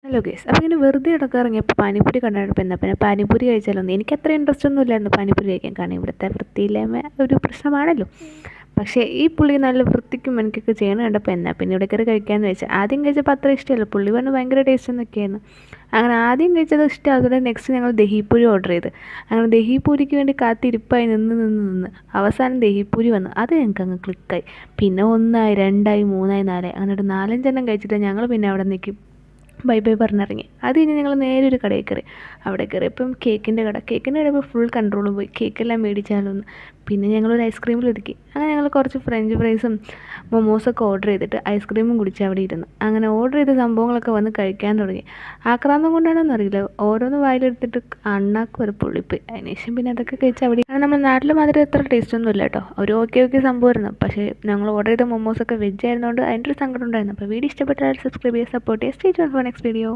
Hello guys, അപ്പോൾ ഇങ്ങനെ വെറുതെ ഇറങ്ങിയപ്പോൾ പാനിപ്പൂരി കണ്ടപ്പോൾ എന്നാൽ പിന്നെ പാനിപ്പൂരി കഴിച്ചാലൊന്നും എനിക്ക് അത്ര ഇൻട്രസ്റ്റ് ഒന്നും ഇല്ലായിരുന്നു പാനിപ്പൂരി കഴിക്കാൻ. കാരണം ഇവിടുത്തെ വൃത്തിയില്ലായ്മ ഒരു പ്രശ്നമാണല്ലോ. പക്ഷേ ഈ പുള്ളി നല്ല വൃത്തിക്കും എനിക്കൊക്കെ ചെയ്യണം കണ്ടപ്പോൾ എന്നാൽ പിന്നെ ഇവിടെ കയറി കഴിക്കാമെന്ന് വെച്ചാൽ ആദ്യം കഴിച്ചപ്പോൾ അത്ര ഇഷ്ടമല്ല. പുള്ളി പറഞ്ഞു ഭയങ്കര ടേസ്റ്റ് എന്നൊക്കെയായിരുന്നു. അങ്ങനെ ആദ്യം കഴിച്ചത് ഇഷ്ടമാകുന്നത് നെക്സ്റ്റ് ഞങ്ങൾ ദഹിപ്പൂരി ഓർഡർ ചെയ്ത്. അങ്ങനെ ദഹിപ്പൂരിക്ക് വേണ്ടി കാത്തിരിപ്പായി നിന്ന് അവസാനം ദഹിപ്പൂരി വന്നു. അത് ഞങ്ങൾക്ക് അങ്ങ് ക്ലിക്കായി. പിന്നെ 1 2 3 4 അങ്ങനെ ഒരു 4-5 കഴിച്ചിട്ട് ഞങ്ങൾ പിന്നെ അവിടെ നിൽക്കും ബൈ ബൈ പറഞ്ഞിറങ്ങി. അത് കഴിഞ്ഞ് ഞങ്ങൾ നേരെ ഒരു കടയിൽ കയറി. അവിടെ കയറിയപ്പം കേക്കിൻ്റെ കടയപ്പോൾ ഫുൾ കൺട്രോളും പോയി. കേക്കെല്ലാം മേടിച്ചാലോന്ന്. പിന്നെ ഞങ്ങളൊരു ഐസ്ക്രീമിലൊതുക്കി. അങ്ങനെ ഞങ്ങൾ കുറച്ച് ഫ്രഞ്ച് ഫ്രൈസും മൊമോസൊക്കെ ഓർഡർ ചെയ്തിട്ട് ഐസ്ക്രീമും കുടിച്ച് അവിടെ ഇരുന്നു. അങ്ങനെ ഓർഡർ ചെയ്ത സംഭവങ്ങളൊക്കെ വന്ന് കഴിക്കാൻ തുടങ്ങി. ആക്രാന്തം കൊണ്ടാണോന്ന് അറിയില്ല, ഓരോന്ന് വായിലെടുത്തിട്ട് അണ്ണാക്ക് വരെ പൊള്ളിപ്പോയി. അതിനുശേഷം പിന്നെ അതൊക്കെ കഴിച്ച് അവിടെ നമ്മുടെ നാട്ടിൽ മാതിരി അത്ര ടേസ്റ്റ് ഒന്നും ഇല്ല കേട്ടോ. ഒരു ഓക്കെ സംഭവമായിരുന്നു. പക്ഷേ ഞങ്ങൾ ഓർഡർ ചെയ്ത മൊമോസൊക്കെ വെജ് ആയിരുന്നതുകൊണ്ട് അതിൻ്റെ ഒരു സങ്കടം ഉണ്ടായിരുന്നു. അപ്പോൾ വീഡിയോ ഇഷ്ടപ്പെട്ടാൽ സബ്സ്ക്രൈബ് ചെയ്യുക, സപ്പോർട്ട് ചെയ്യുക. Stay tuned for next video.